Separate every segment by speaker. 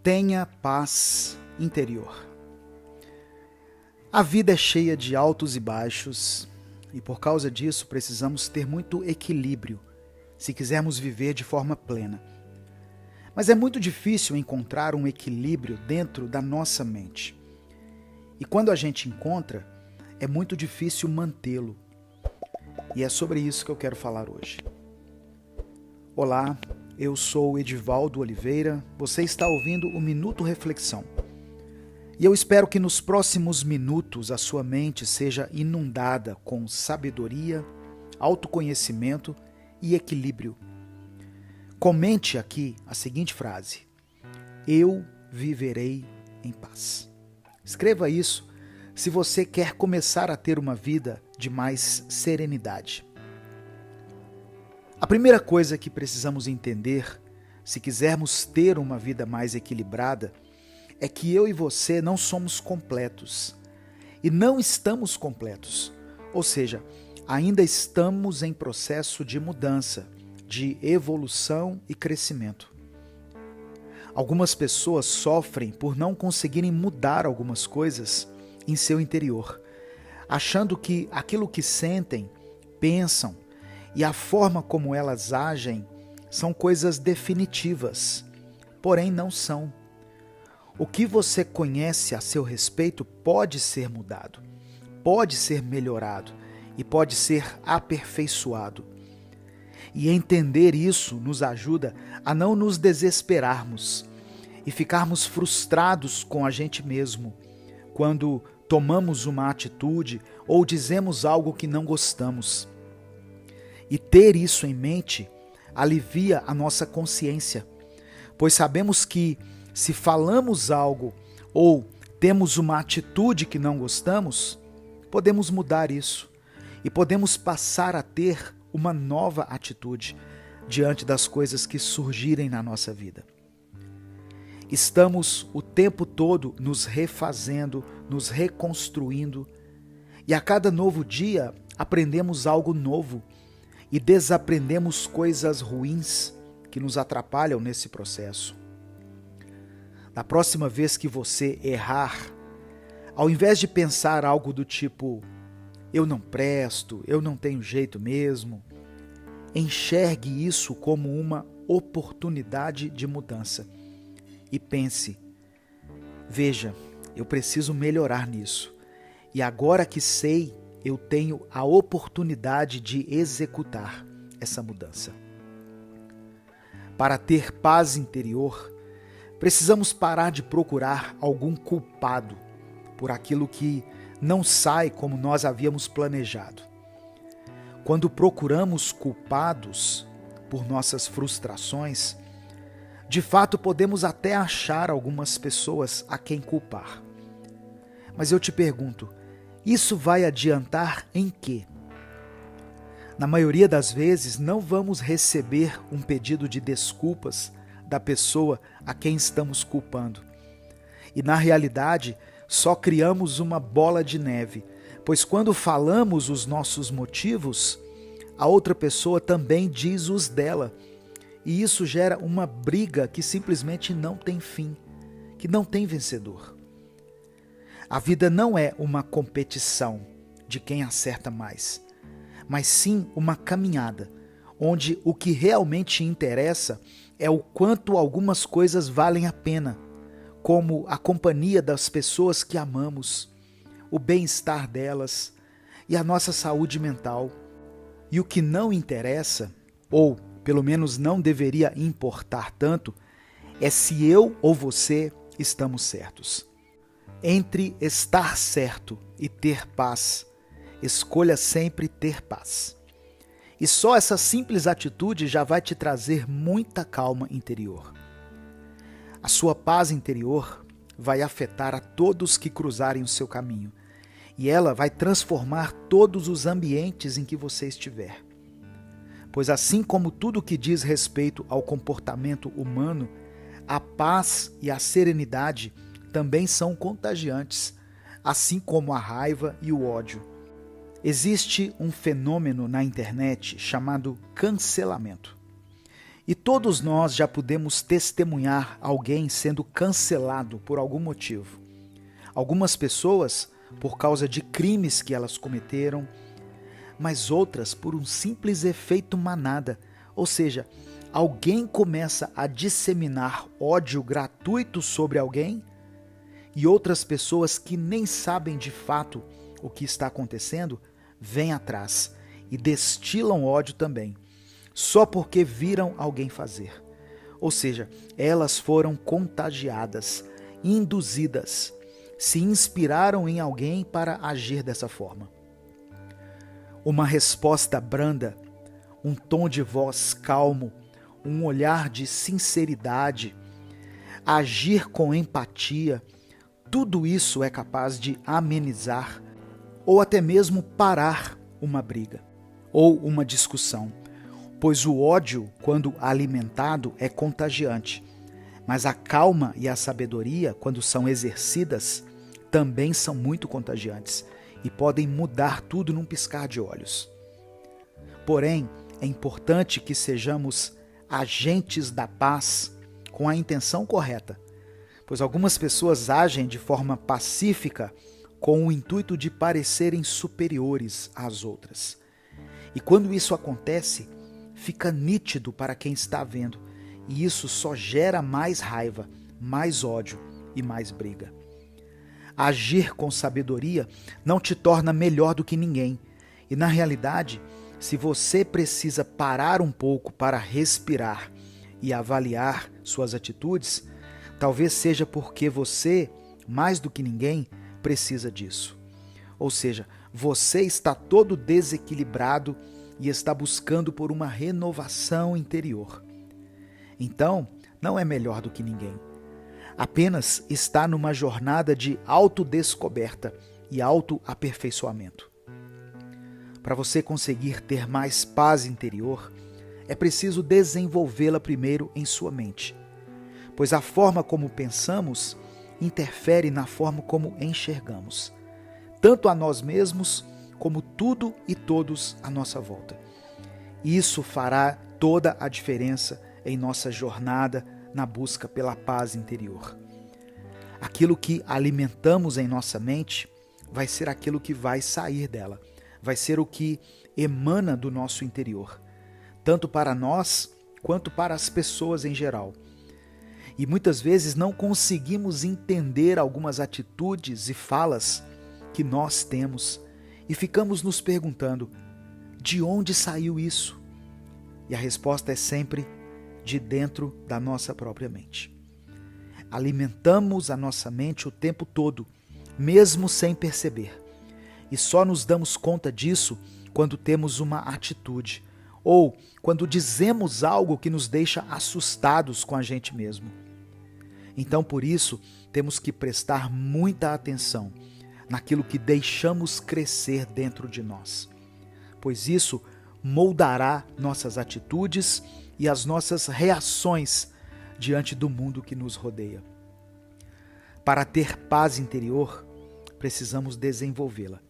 Speaker 1: Tenha paz interior. A vida é cheia de altos e baixos e por causa disso precisamos ter muito equilíbrio se quisermos viver de forma plena. Mas é muito difícil encontrar um equilíbrio dentro da nossa mente. E quando a gente encontra, é muito difícil mantê-lo. E é sobre isso que eu quero falar hoje. Olá, eu sou Edivaldo Oliveira, você está ouvindo o Minuto Reflexão. E eu espero que nos próximos minutos a sua mente seja inundada com sabedoria, autoconhecimento e equilíbrio. Comente aqui a seguinte frase: eu viverei em paz. Escreva isso se você quer começar a ter uma vida de mais serenidade. A primeira coisa que precisamos entender, se quisermos ter uma vida mais equilibrada, é que eu e você não somos completos. E não estamos completos. Ou seja, ainda estamos em processo de mudança, de evolução e crescimento. Algumas pessoas sofrem por não conseguirem mudar algumas coisas em seu interior, achando que aquilo que sentem, pensam e a forma como elas agem são coisas definitivas, porém não são. O que você conhece a seu respeito pode ser mudado, pode ser melhorado e pode ser aperfeiçoado. E entender isso nos ajuda a não nos desesperarmos e ficarmos frustrados com a gente mesmo quando tomamos uma atitude ou dizemos algo que não gostamos. E ter isso em mente alivia a nossa consciência, pois sabemos que se falamos algo ou temos uma atitude que não gostamos, podemos mudar isso e podemos passar a ter uma nova atitude diante das coisas que surgirem na nossa vida. Estamos o tempo todo nos refazendo, nos reconstruindo e a cada novo dia aprendemos algo novo e desaprendemos coisas ruins que nos atrapalham nesse processo. Da próxima vez que você errar, ao invés de pensar algo do tipo eu não presto, eu não tenho jeito mesmo, enxergue isso como uma oportunidade de mudança e pense, veja, eu preciso melhorar nisso e agora que sei, eu tenho a oportunidade de executar essa mudança. Para ter paz interior, precisamos parar de procurar algum culpado por aquilo que não sai como nós havíamos planejado. Quando procuramos culpados por nossas frustrações, de fato podemos até achar algumas pessoas a quem culpar. Mas eu te pergunto, isso vai adiantar em quê? Na maioria das vezes, não vamos receber um pedido de desculpas da pessoa a quem estamos culpando. E na realidade, só criamos uma bola de neve, pois quando falamos os nossos motivos, a outra pessoa também diz os dela. E isso gera uma briga que simplesmente não tem fim, que não tem vencedor. A vida não é uma competição de quem acerta mais, mas sim uma caminhada, onde o que realmente interessa é o quanto algumas coisas valem a pena, como a companhia das pessoas que amamos, o bem-estar delas e a nossa saúde mental. E o que não interessa, ou pelo menos não deveria importar tanto, é se eu ou você estamos certos. Entre estar certo e ter paz, escolha sempre ter paz. E só essa simples atitude já vai te trazer muita calma interior. A sua paz interior vai afetar a todos que cruzarem o seu caminho, e ela vai transformar todos os ambientes em que você estiver. Pois assim como tudo que diz respeito ao comportamento humano, a paz e a serenidade também são contagiantes, assim como a raiva e o ódio. Existe um fenômeno na internet chamado cancelamento. E todos nós já pudemos testemunhar alguém sendo cancelado por algum motivo. Algumas pessoas por causa de crimes que elas cometeram, mas outras por um simples efeito manada, ou seja, alguém começa a disseminar ódio gratuito sobre alguém e outras pessoas que nem sabem de fato o que está acontecendo vêm atrás e destilam ódio também, só porque viram alguém fazer. Ou seja, elas foram contagiadas, induzidas, se inspiraram em alguém para agir dessa forma. Uma resposta branda, um tom de voz calmo, um olhar de sinceridade, agir com empatia, tudo isso é capaz de amenizar ou até mesmo parar uma briga ou uma discussão, pois o ódio, quando alimentado, é contagiante, mas a calma e a sabedoria, quando são exercidas, também são muito contagiantes e podem mudar tudo num piscar de olhos. Porém, é importante que sejamos agentes da paz com a intenção correta, pois algumas pessoas agem de forma pacífica com o intuito de parecerem superiores às outras. E quando isso acontece, fica nítido para quem está vendo, e isso só gera mais raiva, mais ódio e mais briga. Agir com sabedoria não te torna melhor do que ninguém, e na realidade, se você precisa parar um pouco para respirar e avaliar suas atitudes, talvez seja porque você, mais do que ninguém, precisa disso. Ou seja, você está todo desequilibrado e está buscando por uma renovação interior. Então, não é melhor do que ninguém. Apenas está numa jornada de autodescoberta e autoaperfeiçoamento. Para você conseguir ter mais paz interior, é preciso desenvolvê-la primeiro em sua mente, pois a forma como pensamos interfere na forma como enxergamos, tanto a nós mesmos como tudo e todos à nossa volta. Isso fará toda a diferença em nossa jornada na busca pela paz interior. Aquilo que alimentamos em nossa mente vai ser aquilo que vai sair dela, vai ser o que emana do nosso interior, tanto para nós quanto para as pessoas em geral. E muitas vezes não conseguimos entender algumas atitudes e falas que nós temos e ficamos nos perguntando: de onde saiu isso? E a resposta é sempre de dentro da nossa própria mente. Alimentamos a nossa mente o tempo todo, mesmo sem perceber. E só nos damos conta disso quando temos uma atitude ou quando dizemos algo que nos deixa assustados com a gente mesmo. Então, por isso, temos que prestar muita atenção naquilo que deixamos crescer dentro de nós, pois isso moldará nossas atitudes e as nossas reações diante do mundo que nos rodeia. Para ter paz interior, precisamos desenvolvê-la,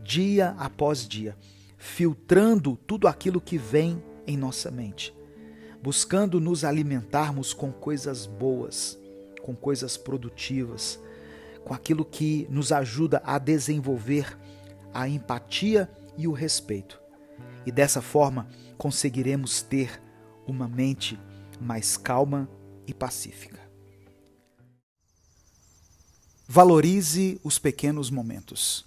Speaker 1: dia após dia, filtrando tudo aquilo que vem em nossa mente, buscando nos alimentarmos com coisas boas, com coisas produtivas, com aquilo que nos ajuda a desenvolver a empatia e o respeito. E dessa forma conseguiremos ter uma mente mais calma e pacífica. Valorize os pequenos momentos.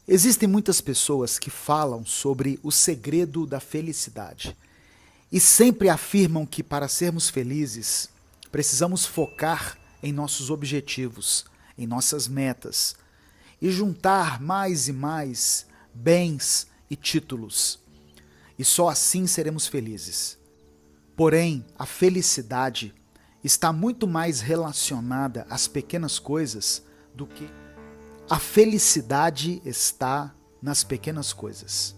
Speaker 1: Existem muitas pessoas que falam sobre o segredo da felicidade e sempre afirmam que para sermos felizes precisamos focar em nossos objetivos, em nossas metas e juntar mais e mais bens e títulos. E só assim seremos felizes. Porém, a felicidade está muito mais relacionada às pequenas coisas do que... A felicidade está nas pequenas coisas.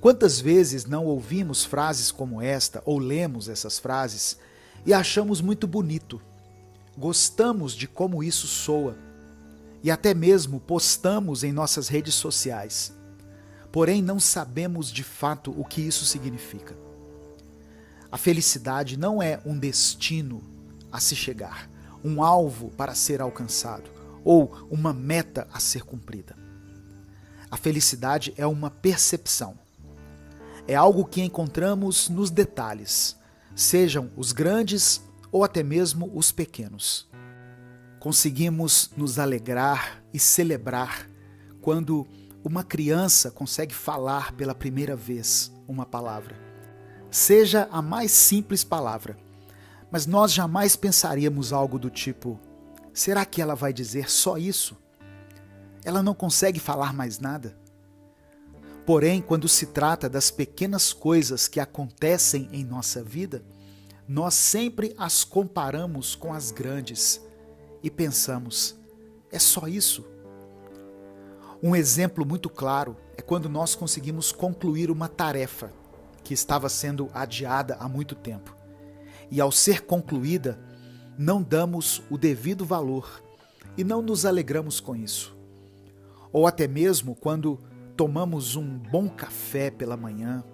Speaker 1: Quantas vezes não ouvimos frases como esta, ou lemos essas frases, e achamos muito bonito, gostamos de como isso soa, e até mesmo postamos em nossas redes sociais. Porém, não sabemos de fato o que isso significa. A felicidade não é um destino a se chegar, um alvo para ser alcançado ou uma meta a ser cumprida. A felicidade é uma percepção. É algo que encontramos nos detalhes, sejam os grandes ou até mesmo os pequenos. Conseguimos nos alegrar e celebrar quando uma criança consegue falar pela primeira vez uma palavra. Seja a mais simples palavra, mas nós jamais pensaríamos algo do tipo: será que ela vai dizer só isso? Ela não consegue falar mais nada? Porém, quando se trata das pequenas coisas que acontecem em nossa vida, nós sempre as comparamos com as grandes e pensamos: é só isso? Um exemplo muito claro é quando nós conseguimos concluir uma tarefa que estava sendo adiada há muito tempo. E ao ser concluída, não damos o devido valor e não nos alegramos com isso. Ou até mesmo quando tomamos um bom café pela manhã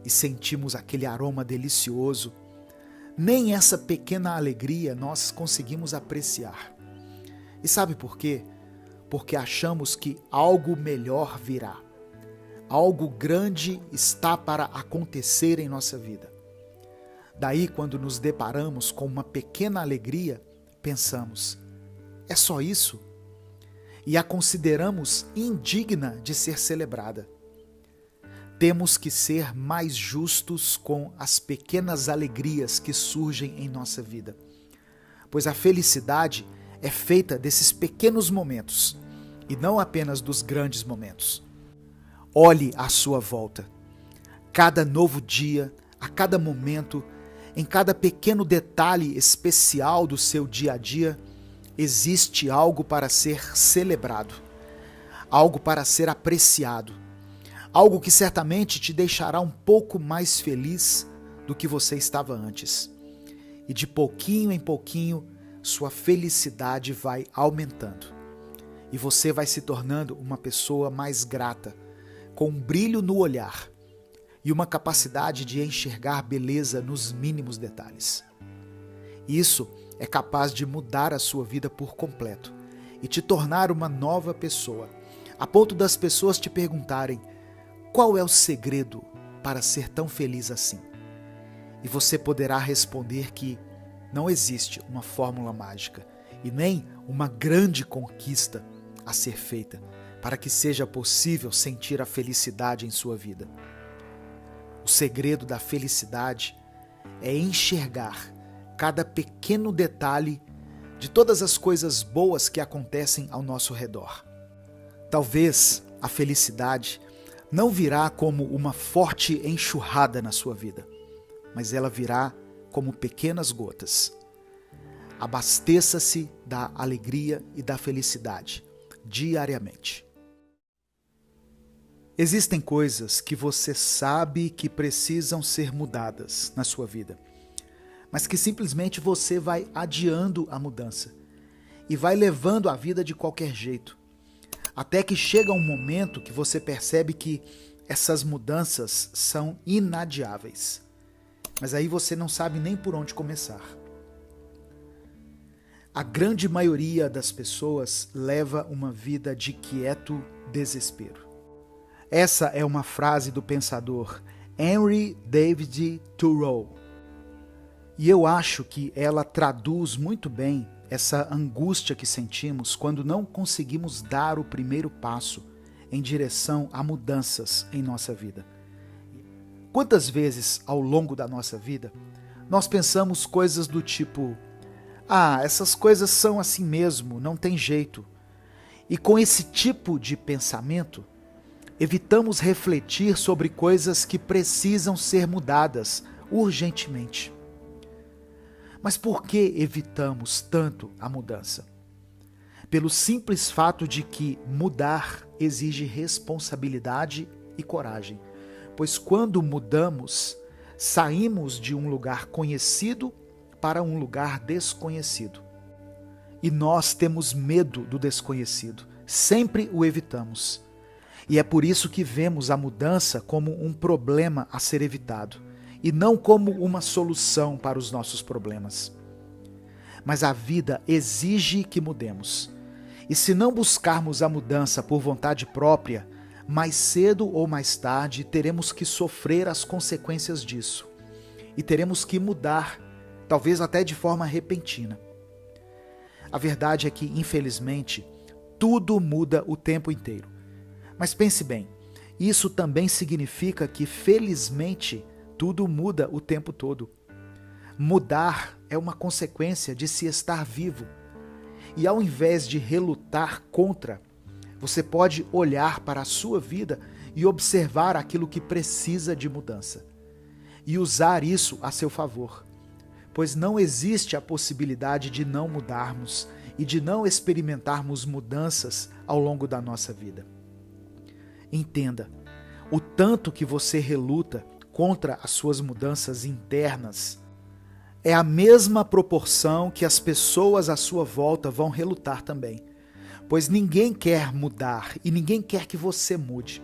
Speaker 1: e sentimos aquele aroma delicioso, nem essa pequena alegria nós conseguimos apreciar. E sabe por quê? Porque achamos que algo melhor virá. Algo grande está para acontecer em nossa vida. Daí, quando nos deparamos com uma pequena alegria, pensamos: é só isso? E a consideramos indigna de ser celebrada. Temos que ser mais justos com as pequenas alegrias que surgem em nossa vida, pois a felicidade é feita desses pequenos momentos e não apenas dos grandes momentos. Olhe à sua volta. Cada novo dia, a cada momento, em cada pequeno detalhe especial do seu dia a dia, existe algo para ser celebrado, algo para ser apreciado, algo que certamente te deixará um pouco mais feliz do que você estava antes. E de pouquinho em pouquinho, sua felicidade vai aumentando. E você vai se tornando uma pessoa mais grata, com um brilho no olhar e uma capacidade de enxergar beleza nos mínimos detalhes. Isso é capaz de mudar a sua vida por completo e te tornar uma nova pessoa, a ponto das pessoas te perguntarem: qual é o segredo para ser tão feliz assim? E você poderá responder que não existe uma fórmula mágica e nem uma grande conquista a ser feita para que seja possível sentir a felicidade em sua vida. O segredo da felicidade é enxergar cada pequeno detalhe de todas as coisas boas que acontecem ao nosso redor. Talvez a felicidade não virá como uma forte enxurrada na sua vida, mas ela virá como pequenas gotas. Abasteça-se da alegria e da felicidade diariamente. Existem coisas que você sabe que precisam ser mudadas na sua vida, mas que simplesmente você vai adiando a mudança e vai levando a vida de qualquer jeito, até que chega um momento que você percebe que essas mudanças são inadiáveis. Mas aí você não sabe nem por onde começar. A grande maioria das pessoas leva uma vida de quieto desespero. Essa é uma frase do pensador Henry David Thoreau. E eu acho que ela traduz muito bem essa angústia que sentimos quando não conseguimos dar o primeiro passo em direção a mudanças em nossa vida. Quantas vezes ao longo da nossa vida nós pensamos coisas do tipo: essas coisas são assim mesmo, não tem jeito. E com esse tipo de pensamento, evitamos refletir sobre coisas que precisam ser mudadas urgentemente. Mas por que evitamos tanto a mudança? Pelo simples fato de que mudar exige responsabilidade e coragem, pois quando mudamos, saímos de um lugar conhecido para um lugar desconhecido. E nós temos medo do desconhecido, sempre o evitamos. E é por isso que vemos a mudança como um problema a ser evitado, e não como uma solução para os nossos problemas. Mas a vida exige que mudemos. E se não buscarmos a mudança por vontade própria, mais cedo ou mais tarde teremos que sofrer as consequências disso. E teremos que mudar, talvez até de forma repentina. A verdade é que, infelizmente, tudo muda o tempo inteiro. Mas pense bem, isso também significa que, felizmente, tudo muda o tempo todo. Mudar é uma consequência de se estar vivo. E ao invés de relutar contra, você pode olhar para a sua vida e observar aquilo que precisa de mudança. E usar isso a seu favor. Pois não existe a possibilidade de não mudarmos e de não experimentarmos mudanças ao longo da nossa vida. Entenda, o tanto que você reluta contra as suas mudanças internas é a mesma proporção que as pessoas à sua volta vão relutar também. Pois ninguém quer mudar e ninguém quer que você mude,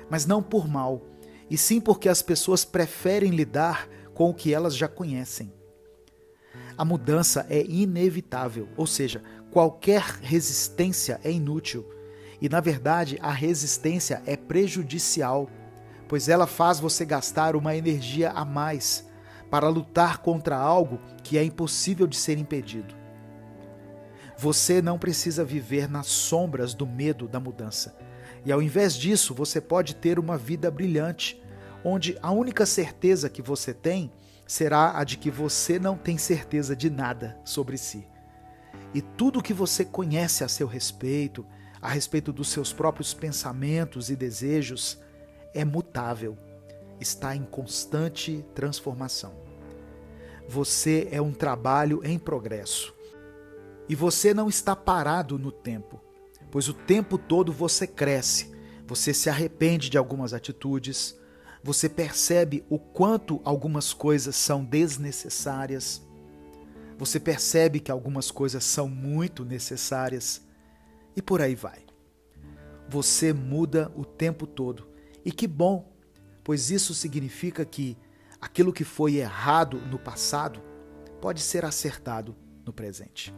Speaker 1: mas não por mal, e sim porque as pessoas preferem lidar com o que elas já conhecem. A mudança é inevitável, ou seja, qualquer resistência é inútil. E, na verdade, a resistência é prejudicial, pois ela faz você gastar uma energia a mais para lutar contra algo que é impossível de ser impedido. Você não precisa viver nas sombras do medo da mudança. E, ao invés disso, você pode ter uma vida brilhante, onde a única certeza que você tem será a de que você não tem certeza de nada sobre si. E tudo que você conhece a seu respeito, a respeito dos seus próprios pensamentos e desejos, é mutável, está em constante transformação. Você é um trabalho em progresso. E você não está parado no tempo, pois o tempo todo você cresce, você se arrepende de algumas atitudes, você percebe o quanto algumas coisas são desnecessárias, você percebe que algumas coisas são muito necessárias, e por aí vai. Você muda o tempo todo, e que bom, pois isso significa que aquilo que foi errado no passado pode ser acertado no presente.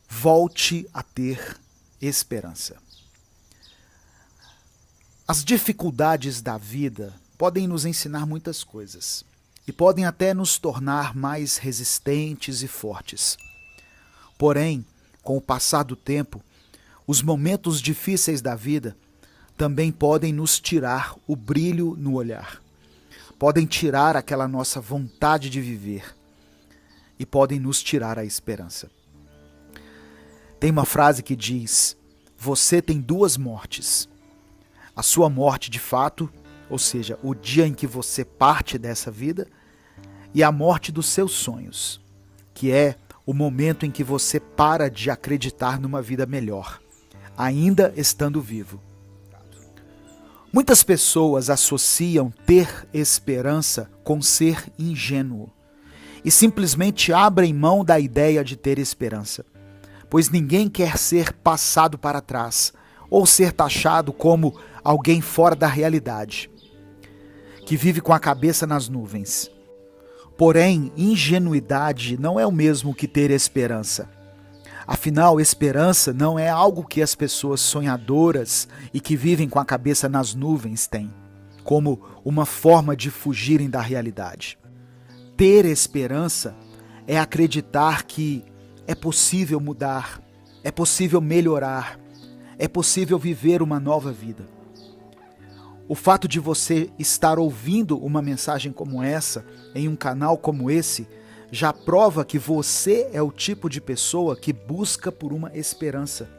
Speaker 1: Volte a ter esperança. As dificuldades da vida podem nos ensinar muitas coisas e podem até nos tornar mais resistentes e fortes. Porém, com o passar do tempo, os momentos difíceis da vida também podem nos tirar o brilho no olhar, podem tirar aquela nossa vontade de viver e podem nos tirar a esperança. Tem uma frase que diz: você tem duas mortes. A sua morte de fato, ou seja, o dia em que você parte dessa vida, e a morte dos seus sonhos, que é o momento em que você para de acreditar numa vida melhor, ainda estando vivo. Muitas pessoas associam ter esperança com ser ingênuo e simplesmente abrem mão da ideia de ter esperança, pois ninguém quer ser passado para trás ou ser taxado como alguém fora da realidade, que vive com a cabeça nas nuvens. Porém, ingenuidade não é o mesmo que ter esperança. Afinal, esperança não é algo que as pessoas sonhadoras e que vivem com a cabeça nas nuvens têm, como uma forma de fugirem da realidade. Ter esperança é acreditar que é possível mudar, é possível melhorar, é possível viver uma nova vida. O fato de você estar ouvindo uma mensagem como essa, em um canal como esse, já prova que você é o tipo de pessoa que busca por uma esperança,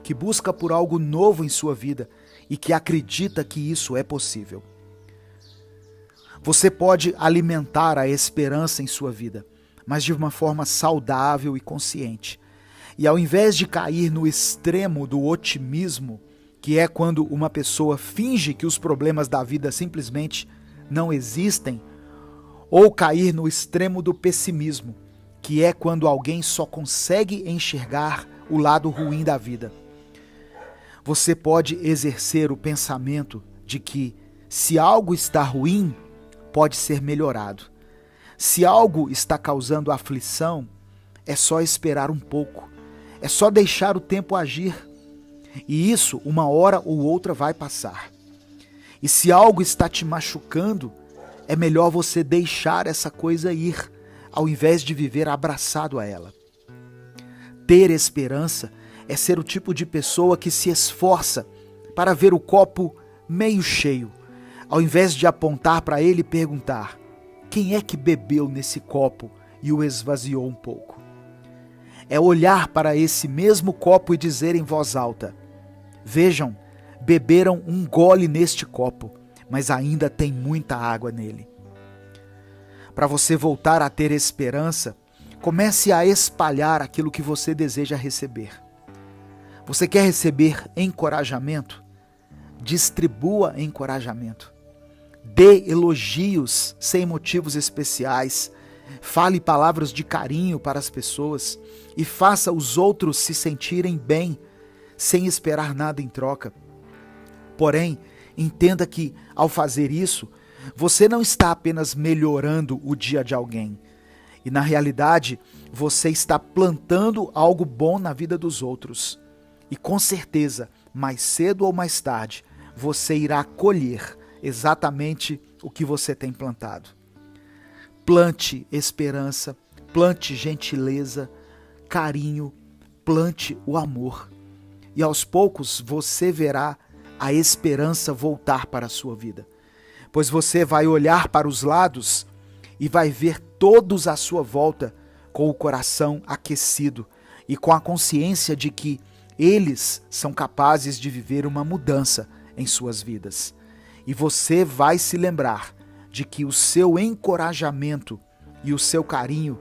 Speaker 1: que busca por algo novo em sua vida e que acredita que isso é possível. Você pode alimentar a esperança em sua vida, mas de uma forma saudável e consciente. E ao invés de cair no extremo do otimismo, que é quando uma pessoa finge que os problemas da vida simplesmente não existem, ou cair no extremo do pessimismo, que é quando alguém só consegue enxergar o lado ruim da vida. Você pode exercer o pensamento de que, se algo está ruim, pode ser melhorado. Se algo está causando aflição, é só esperar um pouco. É só deixar o tempo agir. E isso, uma hora ou outra, vai passar. E se algo está te machucando, é melhor você deixar essa coisa ir, ao invés de viver abraçado a ela. Ter esperança é ser o tipo de pessoa que se esforça para ver o copo meio cheio, ao invés de apontar para ele e perguntar: quem é que bebeu nesse copo e o esvaziou um pouco? É olhar para esse mesmo copo e dizer em voz alta: vejam, beberam um gole neste copo, mas ainda tem muita água nele. Para você voltar a ter esperança, comece a espalhar aquilo que você deseja receber. Você quer receber encorajamento? Distribua encorajamento. Dê elogios sem motivos especiais. Fale palavras de carinho para as pessoas e faça os outros se sentirem bem, sem esperar nada em troca. Porém, entenda que, ao fazer isso, você não está apenas melhorando o dia de alguém. E, na realidade, você está plantando algo bom na vida dos outros. E, com certeza, mais cedo ou mais tarde, você irá colher exatamente o que você tem plantado. Plante esperança, plante gentileza, carinho, plante o amor. E aos poucos você verá a esperança voltar para a sua vida. Pois você vai olhar para os lados e vai ver todos à sua volta com o coração aquecido e com a consciência de que eles são capazes de viver uma mudança em suas vidas. E você vai se lembrar de que o seu encorajamento e o seu carinho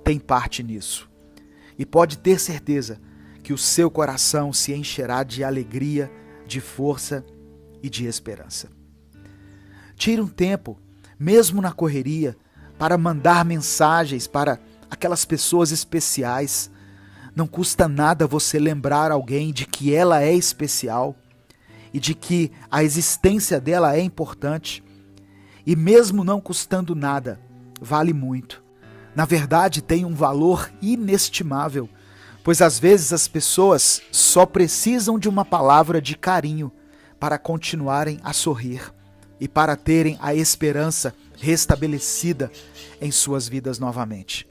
Speaker 1: têm parte nisso. E pode ter certeza que o seu coração se encherá de alegria, de força e de esperança. Tire um tempo, mesmo na correria, para mandar mensagens para aquelas pessoas especiais. Não custa nada você lembrar alguém de que ela é especial e de que a existência dela é importante. E mesmo não custando nada, vale muito. Na verdade, tem um valor inestimável, pois às vezes as pessoas só precisam de uma palavra de carinho para continuarem a sorrir e para terem a esperança restabelecida em suas vidas novamente.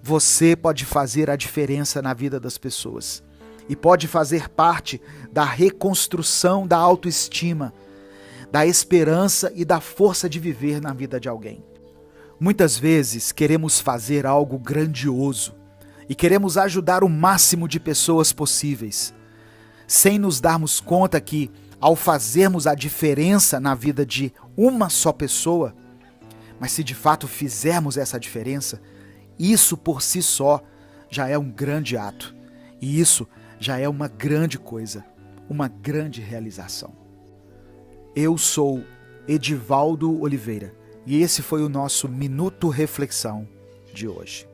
Speaker 1: Você pode fazer a diferença na vida das pessoas e pode fazer parte da reconstrução da autoestima, da esperança e da força de viver na vida de alguém. Muitas vezes queremos fazer algo grandioso e queremos ajudar o máximo de pessoas possíveis, sem nos darmos conta que, ao fazermos a diferença na vida de uma só pessoa, mas se de fato fizermos essa diferença, isso por si só já é um grande ato. E isso já é uma grande coisa, uma grande realização. Eu sou Edivaldo Oliveira e esse foi o nosso Minuto Reflexão de hoje.